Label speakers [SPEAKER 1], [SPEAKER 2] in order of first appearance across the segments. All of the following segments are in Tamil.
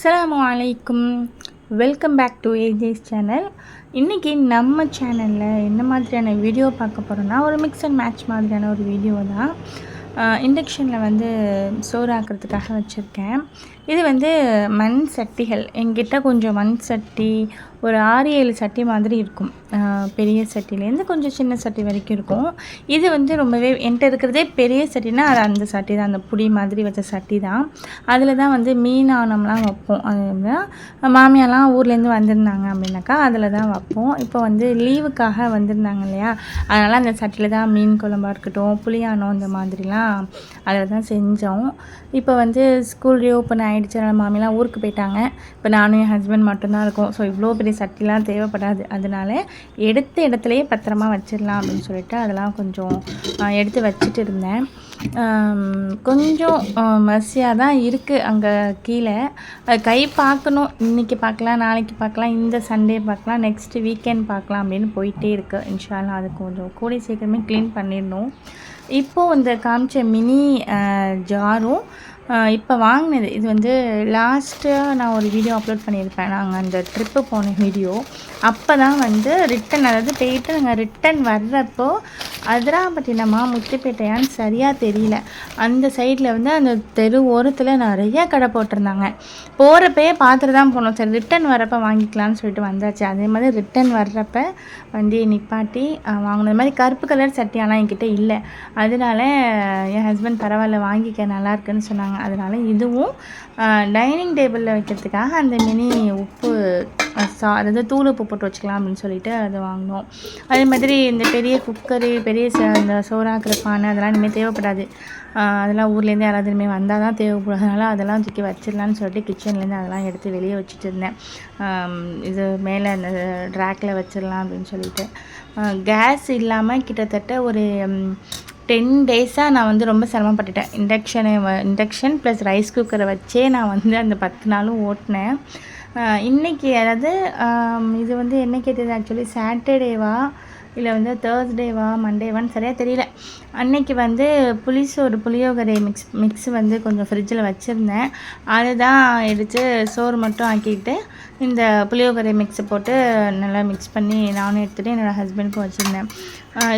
[SPEAKER 1] அஸ்ஸலாமு அலைக்கும். Welcome back to AJ's channel. இன்றைக்கி நம்ம சேனலில் என்ன மாதிரியான வீடியோ பார்க்க போகிறோன்னா, ஒரு மிக்ஸ் அண்ட் மேட்ச் மாதிரியான ஒரு வீடியோ தான். இண்டக்ஷனில் வந்து சோறு ஆக்கிறதுக்காக வச்சுருக்கேன். இது வந்து மண் சட்டிகள். என்கிட்ட கொஞ்சம் மண் சட்டி ஒரு 6-7 சட்டி மாதிரி இருக்கும். பெரிய சட்டிலேருந்து கொஞ்சம் சின்ன சட்டி வரைக்கும் இருக்கும். இது வந்து ரொம்பவே என்கிட்ட இருக்கிறதே பெரிய சட்டினா அது அந்த சட்டி தான், அந்த புடி மாதிரி வச்ச சட்டி தான். அதில் தான் வந்து மீன் ஆனம்லாம் வைப்போம். அது மாமியார்லாம் ஊர்லேருந்து வந்திருந்தாங்க அப்படின்னாக்கா அதில் தான் வைப்போம். இப்போ வந்து லீவுக்காக வந்திருந்தாங்க இல்லையா, அதனால் அந்த சட்டியில் தான் மீன் குழம்பா இருக்கட்டும், புளியானம் இந்த மாதிரிலாம் அதில் தான் செஞ்சோம். இப்போ வந்து ஸ்கூல் ரீஓப்பன் ஆகிடுச்சு. அதனால் மாமியெல்லாம் ஊருக்கு போயிட்டாங்க. இப்போ நானும் என் ஹஸ்பண்ட் மட்டும்தான் இருக்கோம். ஸோ இவ்வளோ பெரிய சட்டிலாம் தேவைப்படாது. அதனால எடுத்த இடத்துலையே பத்திரமா வச்சிடலாம் அப்படின்னு சொல்லிட்டு அதெல்லாம் கொஞ்சம் எடுத்து வச்சுட்டு இருந்தேன். கொஞ்சம் மெஸ்ஸியாக தான் இருக்குது அங்கே கீழே. கை பார்க்கணும், இன்றைக்கி பார்க்கலாம், நாளைக்கு பார்க்கலாம், இந்த சண்டே பார்க்கலாம், நெக்ஸ்ட்டு வீக்கெண்ட் பார்க்கலாம் அப்படின்னு போயிட்டே இருக்குது. இன்ஷா அல்லாஹ் அது கொஞ்சம் கூடிய சீக்கிரமே க்ளீன் பண்ணிடணும். இப்போது இந்த காமிச்ச மினி ஜாரும் இப்போ வாங்கினது. இது வந்து லாஸ்ட்டாக நான் ஒரு வீடியோ அப்லோட் பண்ணியிருப்பேன். நாங்கள் அந்த ட்ரிப்பு போன வீடியோ. அப்போ தான் வந்து ரிட்டன், அதாவது போயிட்டு நாங்கள் ரிட்டன் வர்றப்போ அதிராம்பட்டினமா முத்துப்பேட்டையான்னு சரியாக தெரியல, அந்த சைடில் வந்து அந்த தெரு ஓரத்தில் நிறைய கடை போட்டிருந்தாங்க. போகிறப்பயே பார்த்துட்டு தான் போனோம். சரி ரிட்டன் வரப்போ வாங்கிக்கலான்னு சொல்லிட்டு வந்தாச்சு. அதே மாதிரி ரிட்டன் வர்றப்போ வண்டியை நிப்பாட்டி வாங்கினது மாதிரி கருப்பு கலர் சட்டி ஆனால் என்கிட்ட இல்லை. அதனால என் ஹஸ்பண்ட் பரவாயில்ல வாங்கிக்க நல்லா இருக்குன்னு சொன்னாங்க. அதனால் இதுவும் டைனிங் டேபிளில் வைக்கிறதுக்காக அந்த மினி உப்பு அதாவது தூள் உப்பு போட்டு வச்சுக்கலாம் அப்படின்னு சொல்லிட்டு அதை வாங்கினோம். அதே மாதிரி இந்த பெரிய குக்கரு, பெரிய இந்த சோறாக்குற பானை அதெல்லாம் இனிமேல் தேவைப்படாது. அதெல்லாம் ஊர்லேருந்து யாராவது இனிமேல் வந்தால் தான் தேவைப்படுறதுனால அதெல்லாம் தூக்கி வச்சிடலான்னு சொல்லிட்டு கிச்சன்லேருந்து அதெல்லாம் எடுத்து வெளியே வச்சுட்டு இருந்தேன். இது மேலே அந்த ட்ராக்கில் வச்சிடலாம் அப்படின்னு சொல்லிட்டு. கேஸ் இல்லாமல் கிட்டத்தட்ட ஒரு 10 டேஸாக நான் வந்து ரொம்ப சிரமப்பட்டுட்டேன். இண்டக்ஷன் ப்ளஸ் ரைஸ் குக்கரை வச்சே நான் வந்து அந்த 10 நாளும் ஓட்டினேன். இன்றைக்கி அதாவது இது வந்து என்ன கேட்டது, ஆக்சுவலி சாட்டர்டேவா இல்லை வந்து தேர்ஸ்டேவா மண்டேவான்னு சரியாக தெரியல. அன்னைக்கு வந்து புளியோகரை மிக்ஸ் வந்து கொஞ்சம் ஃப்ரிட்ஜில் வச்சுருந்தேன். அதை தான் எடுத்து சோறு மட்டும் ஆக்கிட்டு இந்த புளியோகரை மிக்ஸை போட்டு நல்லா மிக்ஸ் பண்ணி நானும் எடுத்துகிட்டு என்னோடய ஹஸ்பண்டுக்கும் வச்சுருந்தேன்.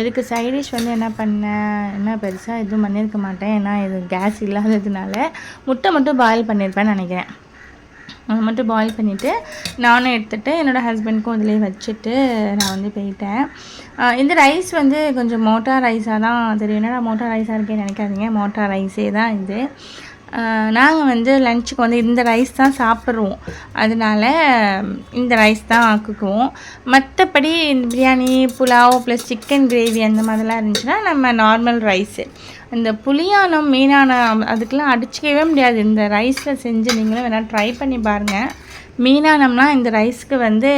[SPEAKER 1] இதுக்கு சைடிஷ் வந்து என்ன பெருசாக எதுவும் பண்ணியிருக்க மாட்டேன். ஏன்னா இது கேஸ் இல்லாததுனால முட்டை மட்டும் பாயில் பண்ணியிருப்பேன்னு நினைக்கிறேன். அதை மட்டும் பாயில் பண்ணிவிட்டு நானும் எடுத்துகிட்டு என்னோடய ஹஸ்பண்டுக்கும் இதிலே வச்சுட்டு நான் வந்து போயிட்டேன். இந்த ரைஸ் வந்து கொஞ்சம் மோட்டா ரைஸாக தான் தெரியும். என்னடா மோட்டா ரைஸாக இருக்கேன்னு நினைக்காதீங்க, மோட்டா ரைஸே தான் இது. நாங்கள் வந்து லஞ்சுக்கு வந்து இந்த ரைஸ் தான் சாப்பிட்ருவோம். அதனால இந்த ரைஸ் தான் ஆக்குக்குவோம். மற்றபடி இந்த biryani, pulao plus chicken gravy அந்த மாதிரிலாம் இருந்துச்சுன்னா நம்ம நார்மல் ரைஸு. இந்த புளியானம், மீனானம் அதுக்கெலாம் அடிச்சிக்கவே முடியாது. இந்த ரைஸில் செஞ்சு நீங்களும் வேணால் ட்ரை பண்ணி பாருங்கள். மீனானம்னா இந்த ரைஸ்க்கு வந்து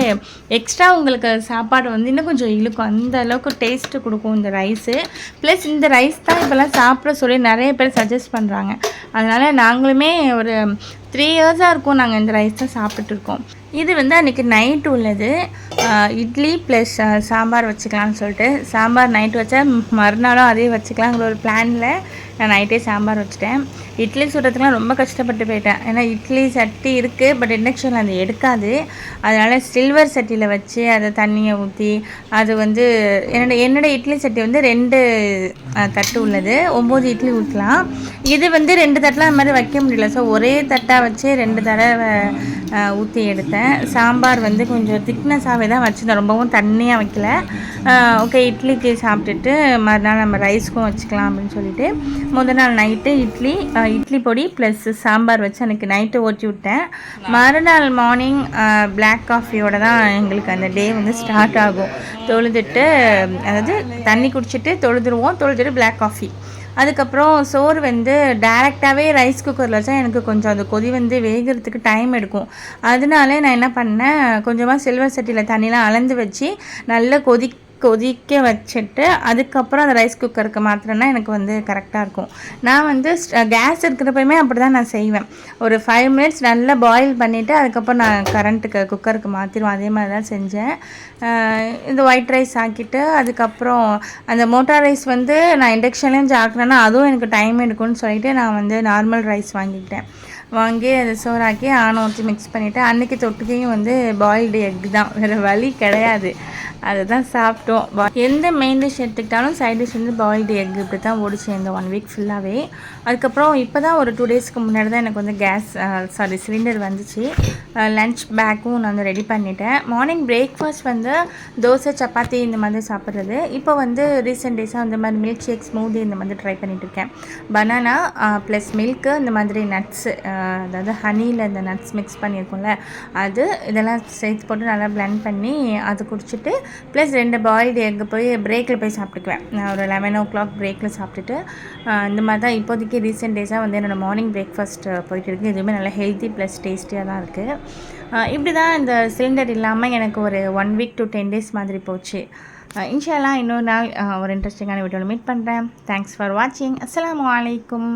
[SPEAKER 1] எக்ஸ்ட்ரா உங்களுக்கு சாப்பாடு வந்து இன்னும் கொஞ்சம் இழுக்கும், அந்த அளவுக்கு டேஸ்ட்டு கொடுக்கும் இந்த ரைஸு. ப்ளஸ் இந்த ரைஸ் தான் இப்போல்லாம் சாப்பிட சொல்லி நிறைய பேர் சஜஸ்ட் பண்ணுறாங்க. அதனால் நாங்களுமே ஒரு 3 இயர்ஸாக இருக்கும் நாங்கள் இந்த ரைஸ் தான் சாப்பிட்டுருக்கோம். இது வந்து அன்றைக்கி நைட்டு உள்ளது. இட்லி ப்ளஸ் சாம்பார் வச்சுக்கலான்னு சொல்லிட்டு, சாம்பார் நைட்டு வச்சா மறுநாளும் அதே வச்சுக்கலாங்கிற ஒரு பிளானில் நான் நைட்டே சாம்பார் வச்சுட்டேன். இட்லி சுடுறதுக்குலாம் ரொம்ப கஷ்டப்பட்டு போயிட்டேன். ஏன்னா இட்லி சட்டி இருக்குது, பட் இண்டக்ஷனில் அது எடுக்காது. அதனால் சில்வர் சட்டியில் வச்சு அதை தண்ணியை ஊற்றி அது வந்து என்னோட இட்லி சட்டி வந்து 2 தட்டு உள்ளது, 9 இட்லி ஊற்றலாம். இது வந்து 2 தட்டில் அந்த மாதிரி வைக்க முடியல. ஸோ ஒரே தட்டாக வச்சு 2 தடவை ஊற்றி எடுத்தேன். சாம்பார் வந்து கொஞ்சம் திக்னஸாகவே தான் வச்சுருந்தேன், ரொம்பவும் தண்ணியாக வைக்கல. ஓகே, இட்லிக்கு சாப்பிட்டுட்டு மறுநாள் நம்ம ரைஸ்க்கும் வச்சுக்கலாம் அப்படின்னு சொல்லிட்டு முதல் நாள் நைட்டு இட்லி பொடி ப்ளஸ் சாம்பார் வச்சு அன்றைக்கி நைட்டு ஓட்டி விட்டேன். மறுநாள் மார்னிங் பிளாக் காஃபியோடு தான் எங்களுக்கு அந்த டே வந்து ஸ்டார்ட் ஆகும். தொழுதுட்டு, அதாவது தண்ணி குடிச்சிட்டு தொழுதுட்டு பிளாக் காஃபி. அதுக்கப்புறம் சோறு வந்து டேரெக்டாகவே ரைஸ் குக்கரில் வச்சா எனக்கு கொஞ்சம் அந்த கொதி வந்து வேகிறதுக்கு டைம் எடுக்கும். அதனால நான் என்ன பண்ணேன், கொஞ்சமாக சில்வர் சட்டியில் தண்ணிலாம் அளந்து வச்சு நல்லா கொதிக்க வச்சுட்டு அதுக்கப்புறம் அந்த ரைஸ் குக்கருக்கு மாத்திரன்னா எனக்கு வந்து கரெக்டாக இருக்கும். நான் வந்து கேஸ் இருக்கிறப்பயுமே அப்படி தான் நான் செய்வேன். ஒரு 5 மினிட்ஸ் நல்லா பாயில் பண்ணிவிட்டு அதுக்கப்புறம் நான் குக்கருக்கு மாற்றிடுவேன். அதே மாதிரி தான் செஞ்சேன். இந்த ஒயிட் ரைஸ் ஆக்கிட்டு அதுக்கப்புறம் அந்த மோட்டா ரைஸ் வந்து நான் இண்டக்ஷன்லேயும் ஆக்குனேன்னா அதுவும் எனக்கு டைம் எடுக்கும்னு சொல்லிட்டு நான் வந்து நார்மல் ரைஸ் வாங்கிக்கிட்டேன். வாங்கி அதை சோறாக்கி ஆணை ஊற்றி மிக்ஸ் பண்ணிவிட்டு அன்றைக்கி தொட்டுக்கையும் வந்து பாயில்டு எக் தான், வேறு வழி கிடையாது. அதை தான் சாப்பிட்டோம். எந்த மெயின் டிஷ் எடுத்துக்கிட்டாலும் சைட் டிஷ் வந்து பாயில்டு எக் இப்படி தான் ஓடிச்சு இந்த 1 வீக் ஃபுல்லாகவே. அதுக்கப்புறம் இப்போ தான் ஒரு 2 டேஸ்க்கு முன்னாடி தான் எனக்கு வந்து சிலிண்டர் வந்துச்சு. லன்ச் பேக்கும் நான் வந்து ரெடி பண்ணிட்டேன். மார்னிங் பிரேக்ஃபாஸ்ட் வந்து தோசை சப்பாத்தி இந்த மாதிரி சாப்பிட்றது. இப்போ வந்து ரீசெண்ட் டேஸாக இந்த மாதிரி மில்க் ஷேக் ஸ்மூதி இந்த மாதிரி ட்ரை பண்ணிகிட்ருக்கேன். பனானா ப்ளஸ் மில்க்கு இந்த மாதிரி நட்ஸு, அதாவது ஹனியில் இந்த நட்ஸ் மிக்ஸ் பண்ணியிருக்கோம்ல அது, இதெல்லாம் சேர்த்து போட்டு நல்லா பிளெண்ட் பண்ணி அது குடிச்சிட்டு ப்ளஸ் 2 பாயில்டு எக் போய் பிரேக்கில் போய் சாப்பிட்டுக்குவேன். நான் ஒரு 11 o'clock பிரேக்கில் சாப்பிட்டுட்டு இந்த மாதிரி தான் இப்போதைக்கு ரீசெண்ட் டேஸாக வந்து என்னோடய மார்னிங் பிரேக்ஃபாஸ்ட் போயிட்டு இருக்குது. இதுவுமே நல்லா ஹெல்த்தி ப்ளஸ் டேஸ்டியாக தான் இருக்குது. இப்படி தான் இந்த சிலிண்டர் இல்லாமல் எனக்கு ஒரு 1 வீக் to 10 days மாதிரி போச்சு. இன்ஷா அல்லாஹ் இன்னொரு நாள் ஒரு இன்ட்ரெஸ்டிங்கான வீடியோவில் மீட் பண்ணுறேன். தேங்க்ஸ் ஃபார் வாட்சிங். அஸ்ஸலாமு அலைக்கும்.